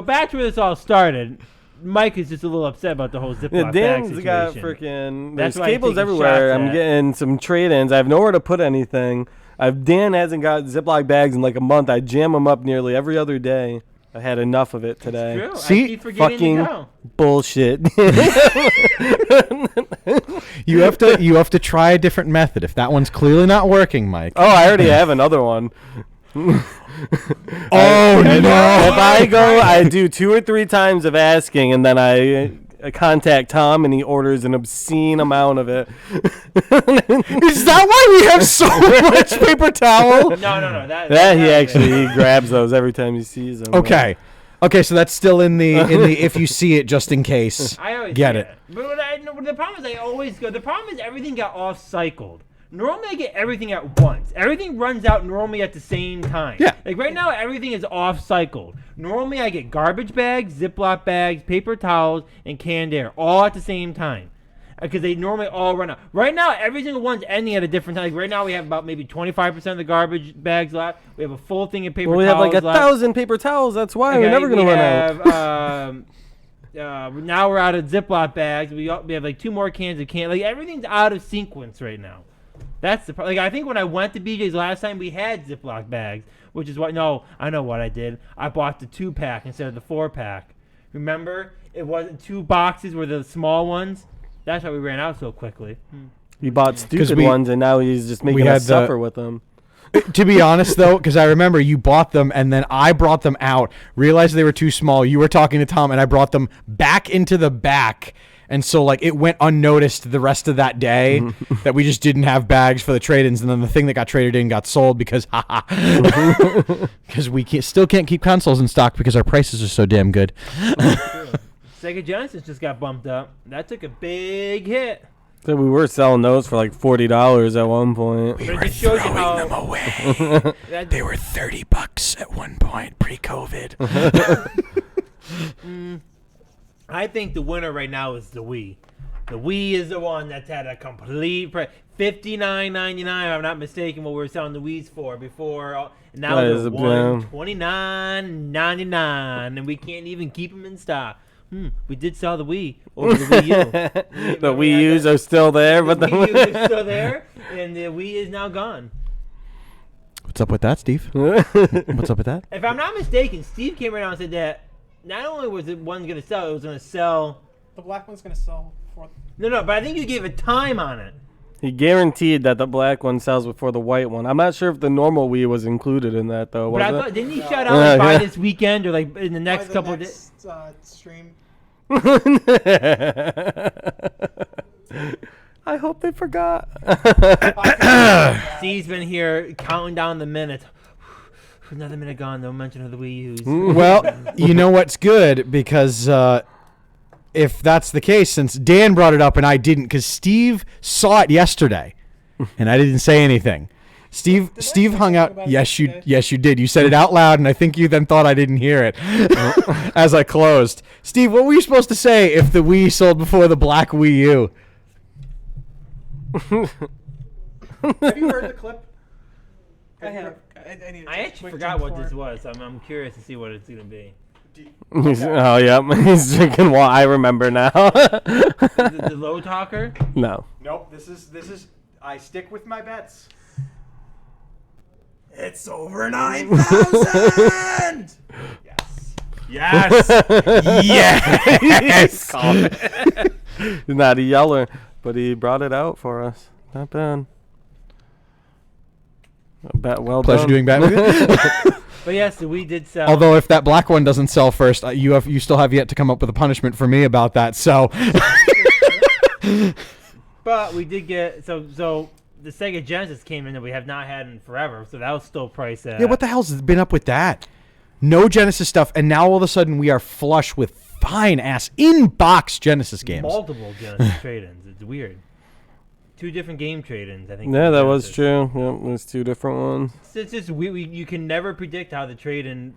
back to where this all started. Mike is just a little upset about the whole Ziploc Yeah, bag Dan's situation. got freaking. That's There's why I'm cables taking everywhere. shots I'm at. getting some trade-ins. I have nowhere to put anything. Dan hasn't got Ziploc bags in like a month. I jam them up nearly every other day. I had enough of it today. True. See? I keep forgetting Fucking to go. bullshit. You have to try a different method. If that one's clearly not working, Mike. Oh, I already have another one. Oh no! If I go, I do 2 or 3 times of asking, and then I contact Tom, and he orders an obscene amount of it. Is that why we have so much paper towel? No. That he actually he grabs those every time he sees them. Okay. Okay, so that's still in the if you see it just in case. I always Get say it. that. But the problem is I always go. The problem is everything got off-cycled. Normally I get everything at once. Everything runs out normally at the same time. Yeah. Like right now everything is off-cycled. Normally I get garbage bags, Ziploc bags, paper towels, and canned air all at the same time. Because they normally all run out. Right now every single one's ending at a different time. Like right now we have about maybe 25% of the garbage bags left. We have a full thing of paper Well, we towels have like left. 1,000 paper towels. That's why Okay, we're never gonna we run out. have, now we're out of Ziploc bags. We have like 2 more cans of like everything's out of sequence right now. That's the like I think when I went to BJ's last time we had Ziploc bags, which is what I know what I did. I bought the 2-pack instead of the 4-pack. Remember, it wasn't 2 boxes were the small ones. That's why we ran out so quickly. He bought stupid we- ones, and now he's just making had us suffer with them. To be honest, though, because I remember you bought them and then I brought them out, realized they were too small. You were talking to Tom and I brought them back into the back. And so, like, it went unnoticed the rest of that day that we just didn't have bags for the trade-ins. And then the thing that got traded in got sold because, because we still can't keep consoles in stock because our prices are so damn good. Sega Genesis just got bumped up. That took a big hit. So we were selling those for like $40 at one point. But it just shows you how away. that, They were $30 at one point pre-COVID. I think the winner right now is the Wii. The Wii is the one that's had a complete price. $59.99, if I'm not mistaken, what we were selling the Wii's for before. Now That they're is a blame. $29.99, and we can't even keep them in stock. We did sell the Wii over the Wii U. The Wii U's are still there, but the Wii U is still there, and the Wii is now gone. What's up with that, Steve? What's up with that? If I'm not mistaken, Steve came around and said that not only was it one going to sell, it was going to sell. The black one's gonna sell for. No, but I think you gave a time on it. He guaranteed that the black one sells before the white one. I'm not sure if the normal Wii was included in that though. But I Was thought, it? didn't he shout out like, by Yeah. this weekend or like in the next By the couple of days? next, stream. I hope they forgot. Steve's been here counting down the minutes. Another minute gone, no mention of the Wii U's. Well, you know what's good because if that's the case, since Dan brought it up and I didn't, because Steve saw it yesterday, and I didn't say anything. Steve hung out. about it Yes, yesterday? you did. You said it out loud, and I think you then thought I didn't hear it as I closed. Steve, what were you supposed to say if the Wii sold before the black Wii U? Have you heard the clip? I have. I need to I take a actually quick forgot jump what for this it. was. I'm curious to see what it's going to be. Oh yeah, he's drinking water. I remember now. The low talker? No. Nope. This is. I stick with my bets. It's over 9,000. Yes. Yes. He's not a yeller, but he brought it out for us. Not bad. Well Pleasure done. doing Batman. But yes, so we did sell. Although if that black one doesn't sell first, you still have yet to come up with a punishment for me about that. So. But we did get so the Sega Genesis came in that we have not had in forever, so that was still priced at. Yeah, what the hell's been up with that? No Genesis stuff, and now all of a sudden we are flush with fine ass in-box Genesis games. Multiple Genesis trade-ins. It's weird. 2 different game trade-ins, I think. Yeah, for that was Genesis. true. Yep, there's 2 different ones. It's just you can never predict how the trade-in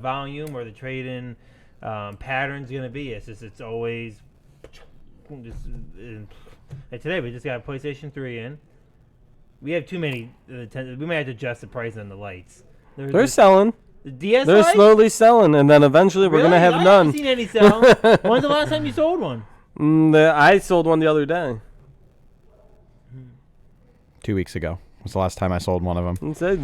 volume or the trade-in pattern's gonna be. It's always. And today we just got a PlayStation 3 in. We have too many. We might have to adjust the price on the lights. They're selling. The DS They're lights? slowly selling, and then eventually we're Really? gonna have I none. haven't seen any sell. When's the last time you sold one? I sold one the other day. 2 weeks ago was the last time I sold one of them. And so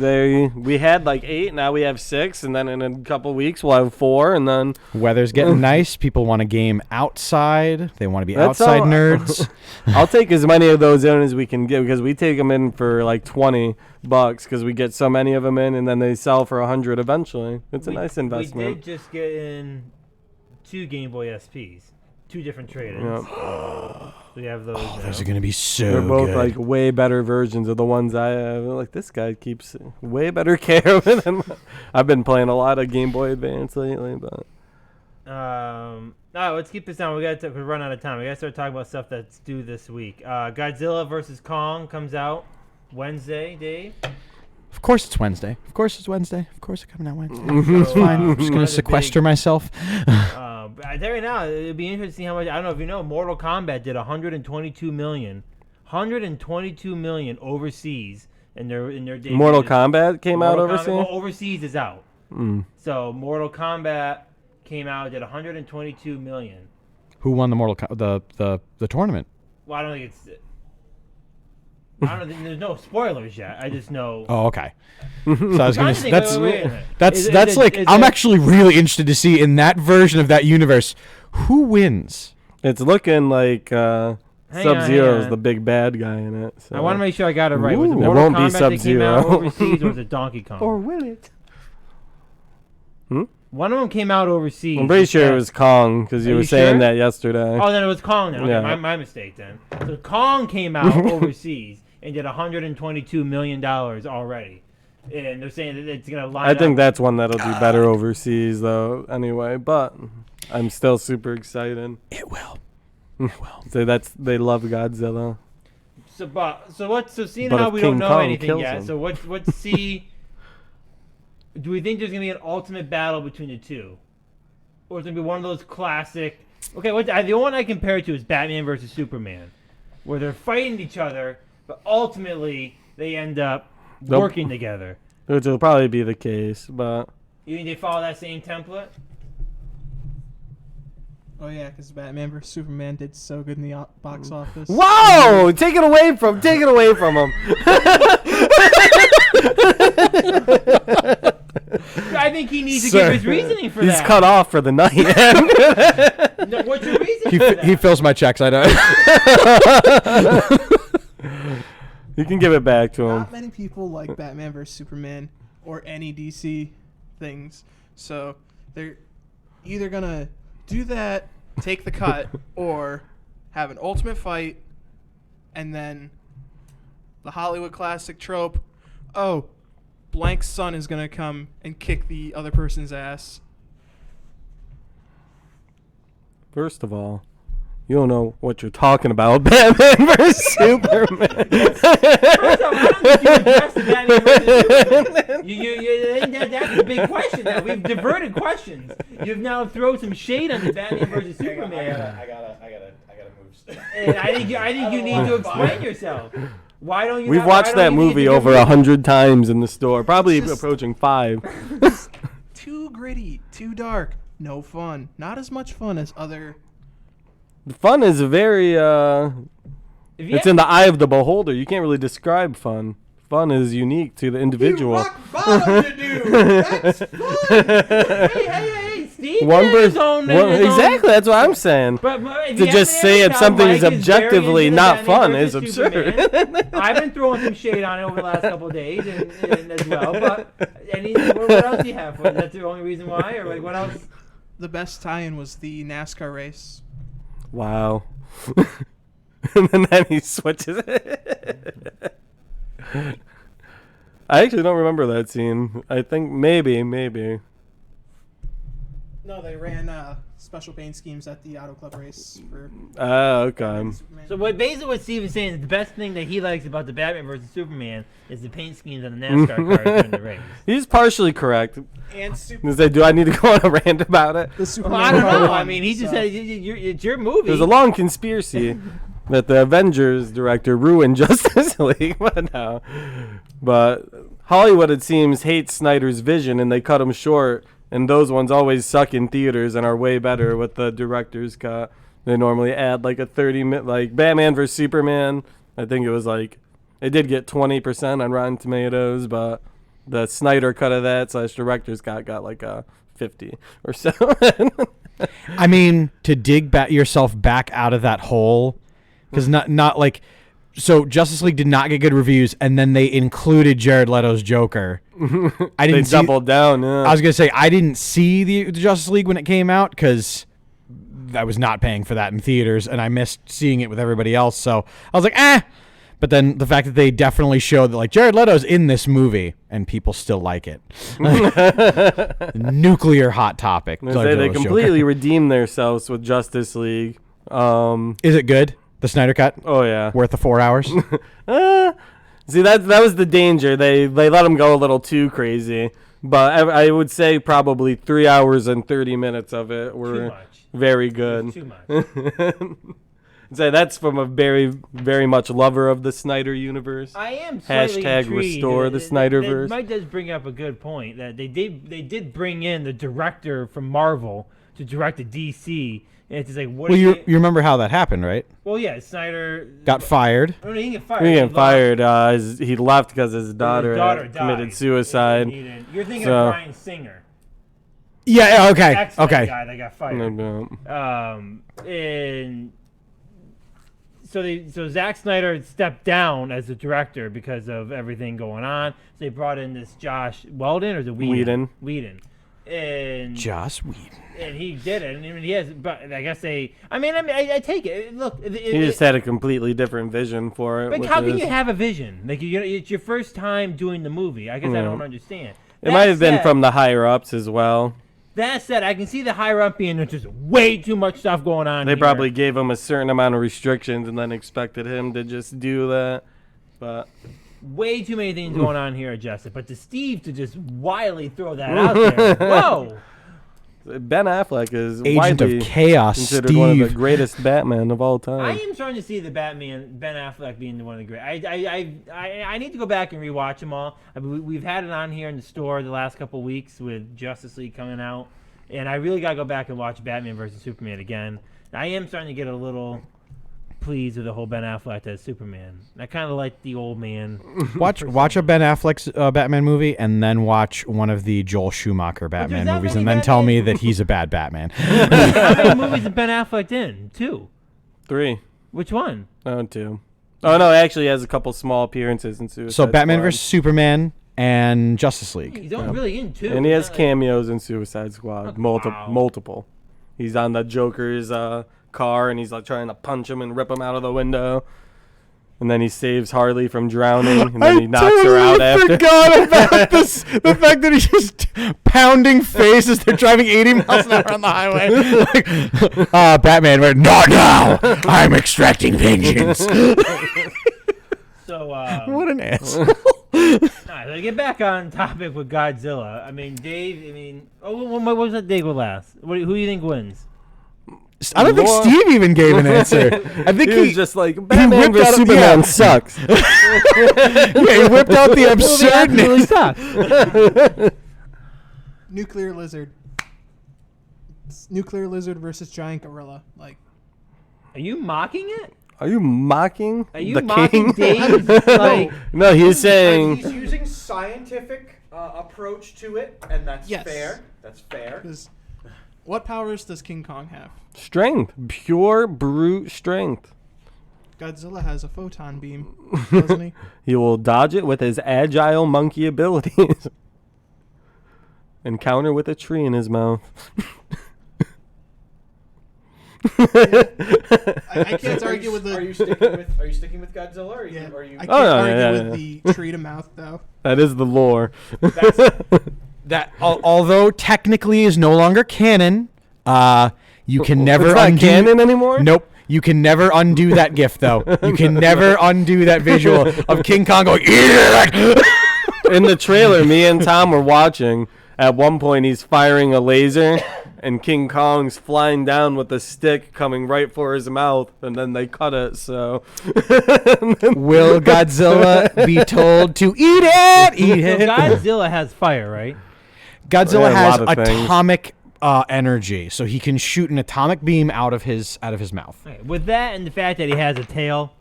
we had like 8, now we have 6, and then in a couple weeks we'll have 4, and then Weather's getting nice. People want to game outside. They want to be That's outside all- nerds. I'll take as many of those in as we can get because we take them in for like $20 because we get so many of them in, and then they sell for $100 eventually. It's a nice We investment. did just get in 2 Game Boy SPs, 2 different trade-ins. Yep. We have those. now. Those are going to be so They're both good. like way better versions of the ones I have. Like this guy keeps way better care of it. I've been playing a lot of Game Boy Advance lately, but Let's keep this down. We run out of time. We gotta start talking about stuff that's due this week. Godzilla vs Kong comes out Wednesday, Dave. Of course it's Wednesday. Of course it's Wednesday. Of course it's coming out Wednesday. It's fine. I'm just going to sequester myself. But I tell you now, it'd be interesting to see how much. I don't know if you know, Mortal Kombat did 122 million, 122 million overseas in their debut. Mortal Kombat came out Mortal overseas. Kombat, well, overseas is out. So Mortal Kombat came out did 122 million. Who won the tournament? Well, I don't think it's. I don't think there's no spoilers yet. I just know. Oh, okay. So I was going to say wait a minute. that's Is like it- I'm actually really interested to see in that version of that universe who wins. It's looking like hang Sub-Zero is on. the big bad guy in it. So. I want to make sure I got it right. Was it Ooh. It Mortal won't be Kombat that came out Sub-Zero. overseas, or was it Donkey Kong? will it? One of them came out overseas. I'm pretty sure it was Kong because you Are were you saying sure? that yesterday. Oh, then it was Kong. Then. Okay, Yeah. my mistake then. So Kong came out overseas and did 122 million dollars already, and they're saying that it's gonna line I think up. that's one that'll do better overseas, though. Anyway, but I'm still super excited. It will. So they love Godzilla. So seeing But how if we don't King know Kong anything kills yet, him. so let's see. Do we think there's gonna be an ultimate battle between the two, or is it gonna be one of those classic? Okay, the one I compare it to is Batman versus Superman, where they're fighting each other, but ultimately they end up Nope. working together. Which will probably be the case, but You think they follow that same template? Oh yeah, because Batman vs Superman did so good in the box office. whoa! Take it away from him. I think he needs to Sir. give his reasoning for He's that. cut off for the night. No, what's your reasoning for that? He fills my checks. I know. You can give it back to him. Not many people like Batman vs Superman or any DC things, so they're either gonna do that, take the cut, or have an ultimate fight, and then the Hollywood classic trope: oh, blank's son is gonna come and kick the other person's ass. First of all, you don't know what you're talking about. Batman versus Superman. First off, I don't think you addressed the Batman versus Superman. That's a big question now. We've diverted questions. You've now thrown some shade on the Batman versus Superman. I gotta move. And I think you need to explain yourself. Why don't you? We've watched that movie over 100 times in the store, probably It's just- approaching 5. Too gritty, too dark, no fun. Not as much fun as other. The fun is very it's in the eye of the beholder. You can't really describe fun. Fun is unique to the individual. Rock bottom, you do. That's fun. Hey, Steve one did his person. own, his own- Exactly, that's what I'm saying. But if To you just haven't say noticed if how something is Mike very objectively into the not Batman fun is versus absurd. Superman. I've been throwing some shade on it over the last couple of days and as well. But what else do you have for it? Is that the only reason why, or like what else? The best tie-in was the NASCAR race. Wow. And then he switches it. I actually don't remember that scene. I think maybe. No, they ran special paint schemes at the Auto Club race for Okay. Superman. So what Steve is saying is the best thing that he likes about the Batman versus Superman is the paint schemes on the NASCAR cars during the race. He's partially correct. And He said, do I need to go on a rant about it? the Superman Well, I don't car know. won, I mean, he just so- said it's your movie. There's a long conspiracy that the Avengers director ruined Justice League. But Hollywood, it seems, hates Snyder's vision, and they cut him short. And those ones always suck in theaters and are way better with the director's cut. They normally add like a 30-minute, like Batman vs Superman. I think it was like, it did get 20% on Rotten Tomatoes, but the Snyder cut of that / director's cut got like a 50 or so. I mean, to dig yourself back out of that hole, because not like, so Justice League did not get good reviews, and then they included Jared Leto's Joker. I They didn't see, doubled down. Yeah. I was gonna say I didn't see the Justice League when it came out because I was not paying for that in theaters, and I missed seeing it with everybody else. So I was like, eh. But then the fact that they definitely showed that like Jared Leto's in this movie and people still like it, nuclear hot topic. They Jared say they Leto's completely Joker. redeemed themselves with Justice League. Is it good? The Snyder cut Oh yeah. worth the 4 hours? See, that was the danger. They let him go a little too crazy. But I would say probably 3 hours and 30 minutes of it too were much. very It's good. too much. So that's from a very, very much lover of the Snyder universe. I am slightly Hashtag intrigued. restore the Snyderverse. Mike does bring up a good point that they did bring in the director from Marvel to direct a DC, and it's just like what? Well, are you remember how that happened, right? Well, yeah, Snyder Got fired. Oh, no, he didn't get fired. He He got fired. He left because his daughter, died. committed suicide. You're thinking So- of Bryan Singer, Yeah. Okay. X-Men Okay. guy that got fired. And so Zack Snyder stepped down as the director because of everything going on. So they brought in this Josh Weldon, or is it Whedon? Whedon. And Joss Whedon. and he did it. And I mean, he has, but I guess I take it. Look, He just had a completely different vision for it. like, which how can is- you have a vision? Like, it's your first time doing the movie. I guess I don't understand. It might have been from the higher ups as well. That said, I can see the higher up being there's just way too much stuff going on. They here. probably gave him a certain amount of restrictions and then expected him to just do that. But way too many things going on here, Justin. But to Steve to just wildly throw that out there, whoa! Ben Affleck is Agent widely of Chaos, considered one of the Steve. greatest Batman of all time. I am starting to see the Ben Affleck being one of the great. I need to go back and rewatch them all. We've had it on here in the store the last couple weeks with Justice League coming out, and I really gotta go back and watch Batman versus Superman again. I am starting to get a little pleased with the whole Ben Affleck as Superman. I kind of like the old man. Watch a Ben Affleck's Batman movie, and then watch one of the Joel Schumacher Batman that movies, many and then tell me Batman- that he's a bad Batman. How many movies has Ben Affleck in? 2. 3. Which one? Oh, 2. Oh, no, actually he has a couple small appearances in Suicide So Batman Squad. vs Superman and Justice League. He's only really in 2. And he has It's not like- cameos in Suicide Squad. Wow. Multiple. He's on the Joker's car, and he's like trying to punch him and rip him out of the window. And then he saves Harley from drowning, and then he knocks her out after. forgot about this. The fact that he's just pounding face as they're driving 80 miles an hour on the highway. Like, Batman went, not now. I'm extracting vengeance. So, What an ass. all right, let's get back on topic with Godzilla. I mean, Dave, what was that Dave will last? Who do you think wins? I don't think Steve even gave an answer. I think He was just like, Batman whipped out vs a- Superman yeah. sucks. he whipped out the absurdness. Nuclear lizard. It's Nuclear lizard versus giant gorilla. Like, Are you mocking it? Are you mocking Are you the mocking king? Dave's, like... No, he's saying... He's using scientific approach to it, and that's Yes. fair. That's fair. because What powers does King Kong have? Strength. Pure brute strength. Godzilla has a photon beam, doesn't he? He will dodge it with his agile monkey abilities. And counter with a tree in his mouth. I can't argue with the. Are you sticking with Godzilla? Or Yeah, are you? I can't Oh, no, argue yeah, with yeah. the tree to mouth though. That is the lore. That although technically is no longer canon, you can never It's not undo canon anymore? Nope. You can never undo that gif though. You can never undo that visual of King Kong going, "Eat it!" In the trailer, me and Tom were watching. At one point, he's firing a laser, and King Kong's flying down with a stick coming right for his mouth, and then they cut it, so... Will Godzilla be told to eat it? Eat So it. Godzilla has fire, right? Godzilla Yeah, a has lot of things. atomic energy, so he can shoot an atomic beam out of his mouth. Okay, with that and the fact that he has a tail,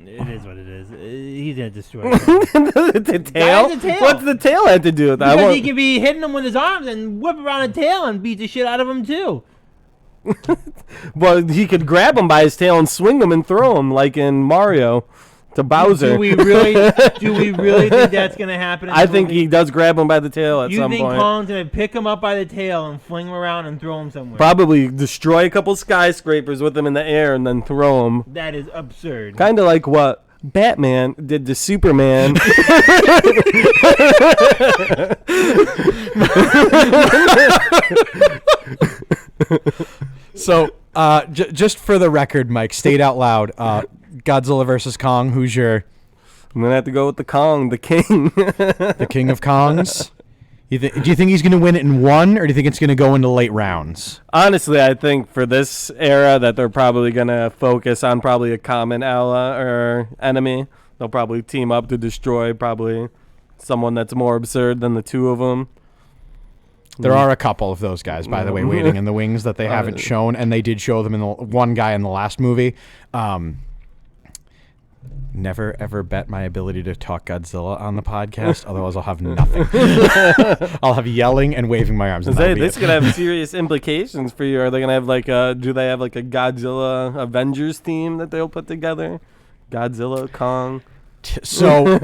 it is what it is. He's gonna destroy it. The tail? Guy has a tail. What's the tail have to do with that? Because he could be hitting him with his arms and whip around a tail and beat the shit out of him too. Well, he could grab him by his tail and swing him and throw him, like in Mario, to Bowser. Do we really think that's gonna happen? In I the think movie? he does grab him by the tail at You some think point. Kong's gonna pick him up by the tail and fling him around and throw him somewhere? Probably destroy a couple skyscrapers with him in the air and then throw him. That is absurd. Kind of like what Batman did to Superman. So, just for the record, Mike, state out loud, Godzilla versus Kong, who's your I'm gonna have to go with the Kong, the king. the king of Kongs? Do you think he's going to win it in one, or do you think it's going to go into late rounds? Honestly, I think for this era that they're probably gonna focus on probably a common ally or enemy. They'll probably team up to destroy probably someone that's more absurd than the two of them. There are a couple of those guys, by the way, waiting in the wings that they haven't shown, and they did show them in the one guy in the last movie. Never ever bet my ability to talk Godzilla on the podcast, otherwise I'll have nothing. I'll have yelling and waving my arms. And that'll be This it. could have serious implications for you. Are they gonna have like do they have like a Godzilla Avengers team that they'll put together? Godzilla, Kong. So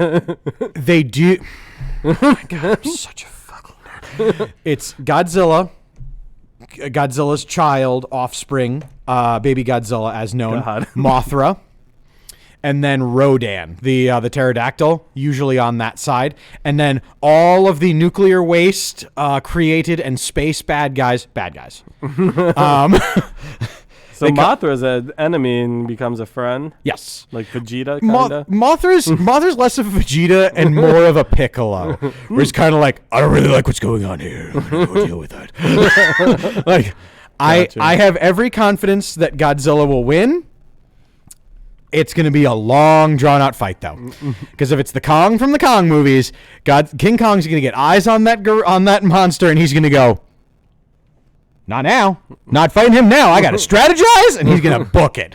they do. Oh my God, I'm such a fucking nerd. It's Godzilla, Godzilla's child, offspring, baby Godzilla, as known, God. Mothra, and then Rodan, the pterodactyl, usually on that side, and then all of the nuclear waste created and space bad guys. So Mothra's an enemy and becomes a friend, Yes. like Vegeta, kinda. Mothra's less of a Vegeta and more of a Piccolo, where it's kind of like, I don't really like what's going on here. I'm gonna go deal with that. Like, Gotcha. I have every confidence that Godzilla will win. It's gonna be a long, drawn-out fight, though, because if it's the Kong from the Kong movies, King Kong's gonna get eyes on that monster, and he's gonna go, not now. Not fighting him now. I got to strategize, and he's going to book it.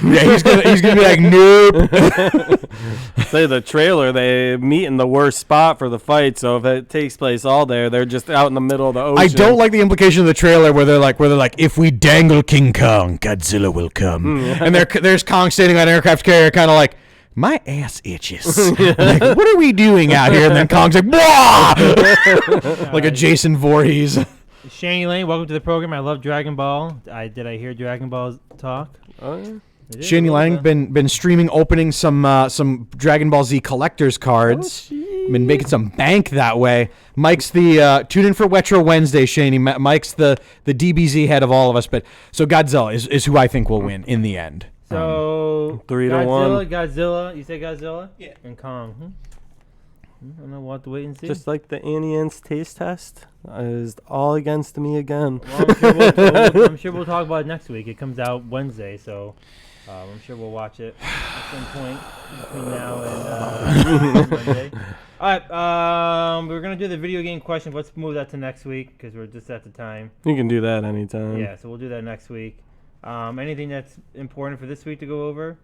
Yeah, he's gonna be like, nope. Say the trailer, they meet in the worst spot for the fight. So if it takes place all there, they're just out in the middle of the ocean. I don't like the implication of the trailer where they're like, if we dangle King Kong, Godzilla will come. And there's Kong standing on an aircraft carrier, kind of like, my ass itches. Like, what are we doing out here? And then Kong's like, "Blah!" Like a Jason Voorhees. Shane Lane, welcome to the program. I love Dragon Ball. Did I hear Dragon Ball talk? Oh, yeah. I did, Shane a little Lang bit. been streaming, opening some Dragon Ball Z collector's cards. Been making some bank that way. Mike's the tune in for Retro Wednesday, Shane. Mike's the DBZ head of all of us. But so Godzilla is who I think will win in the end. So 3-1. Godzilla. You say Godzilla? Yeah. And Kong. I don't know. We'll have to wait and see. Just like the Anian's taste test is all against me again. Well, I'm sure we'll talk about it next week. It comes out Wednesday, so I'm sure we'll watch it at some point between now and Monday. All right, we're gonna do the video game question. Let's move that to next week because we're just at the time. You can do that anytime. Yeah, so we'll do that next week. Anything that's important for this week to go over?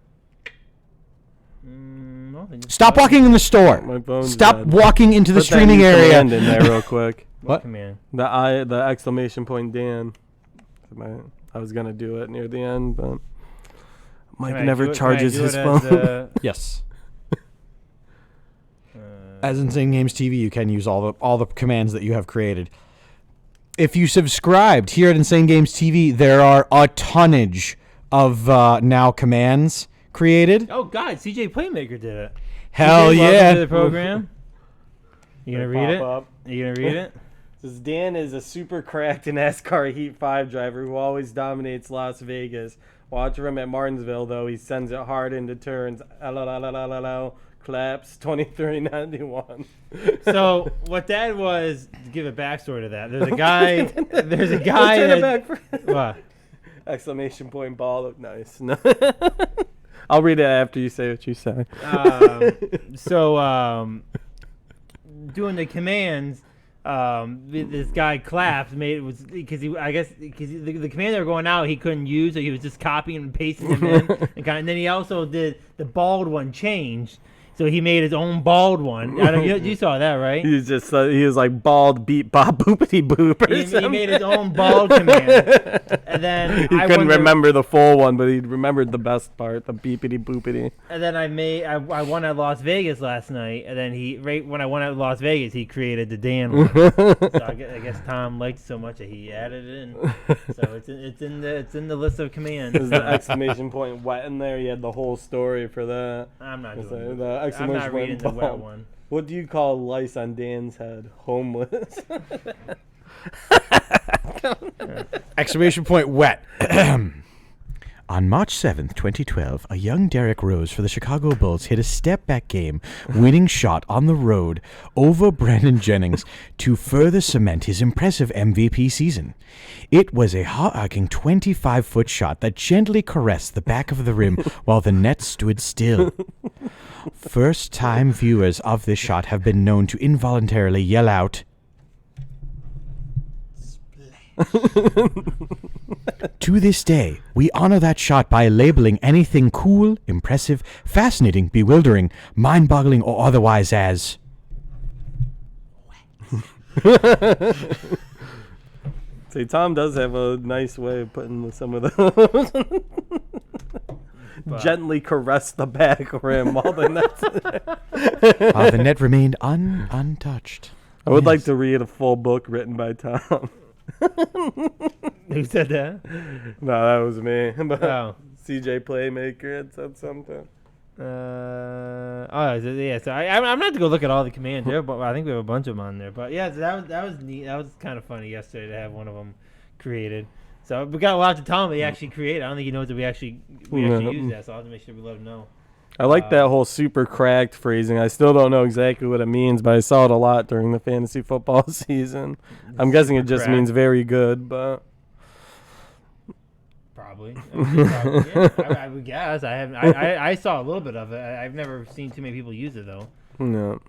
No, Stop walking in the store. My phone's Stop dead. walking into the Put that streaming new area. command in there real quick. What? command? The exclamation point Dan. I was gonna do it near the end, but Mike Can I never do it- can I charges do his it phone. as, Yes. As Insane Games TV, you can use all the commands that you have created. If you subscribed here at Insane Games TV, there are a tonnage of now commands created. oh God, CJ Playmaker did it. Hell CJ, welcome yeah! to the program. You gonna read it? Pop up. You gonna read it? Says Dan is a super cracked NASCAR Heat 5 driver who always dominates Las Vegas. Watch for him at Martinsville, though. He sends it hard into turns. Claps 2391. So what that was, to give a backstory to that, there's a guy. There's a guy. Turn it that- back for what? exclamation point ball. Look nice. No. I'll read it after you say what you say. Doing the commands, this guy claps made it was because the command they were going out he couldn't use, so he was just copying and pasting them in, and then he also did the bald one changed. So he made his own bald one. I don't, you saw that, right? He's just he was like bald beat bop boopity boop. Or He made his own bald command, and then He couldn't remember the full one, but he remembered the best part, the beepity boopity. And then I won at Las Vegas last night, and then right when I won at Las Vegas, he created the Dan one. So I guess Tom liked it so much that he added it in. So it's in the list of commands. There's the exclamation point wet in there. You had the whole story for that. I'm not It's doing the it. I'm not reading the wet one. What do you call lice on Dan's head? Homeless. Exclamation point wet. On March 7th, 2012, a young Derrick Rose for the Chicago Bulls hit a step-back game, winning shot on the road over Brandon Jennings to further cement his impressive MVP season. It was a hard-arcing 25-foot shot that gently caressed the back of the rim while the net stood still. First-time viewers of this shot have been known to involuntarily yell out, to this day, we honor that shot by labeling anything cool, impressive, fascinating, bewildering, mind-boggling, or otherwise as See, Tom does have a nice way of putting some of those. Gently caress the back rim while the net's while the net remained untouched. I would like to read a full book written by Tom. Who said that? No, that was me. But Oh. CJ Playmaker had said something. So I'm gonna have to go look at all the commands there, but I think we have a bunch of them on there. But yeah, so that was neat. That was kind of funny yesterday to have one of them created. So we got a lot to tell him. He actually created. I don't think he knows that we actually use that. So I'll have to make sure we let him know. I like that whole super cracked phrasing. I still don't know exactly what it means, but I saw it a lot during the fantasy football season. I'm guessing it just means very good, but Probably. I would guess. I saw a little bit of it. I've never seen too many people use it though. no.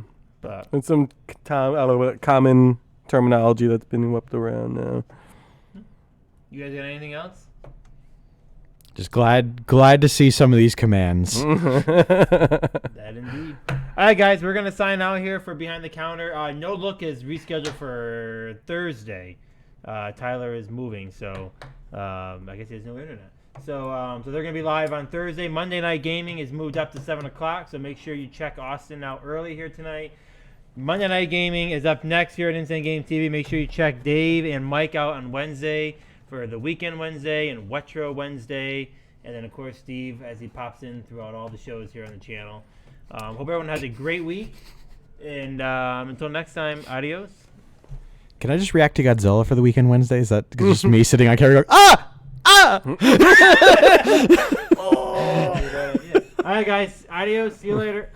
But It's some common terminology that's been whipped around now. you guys got anything else? Just glad to see some of these commands. That indeed. All right, guys, we're gonna sign out here for Behind the Counter. No Look is rescheduled for Thursday. Tyler is moving, so I guess he has no internet. So they're gonna be live on Thursday. Monday Night Gaming is moved up to 7 o'clock, so make sure you check Austin out early here tonight. Monday Night Gaming is up next here at Insane Game TV. Make sure you check Dave and Mike out on Wednesday for the Weekend Wednesday and Wetro Wednesday. And then, of course, Steve as he pops in throughout all the shows here on the channel. Hope everyone has a great week. And until next time, adios. Can I just react to Godzilla for the Weekend Wednesday? Is that just me sitting on camera going, ah! Ah! All right, guys. Adios. See you later.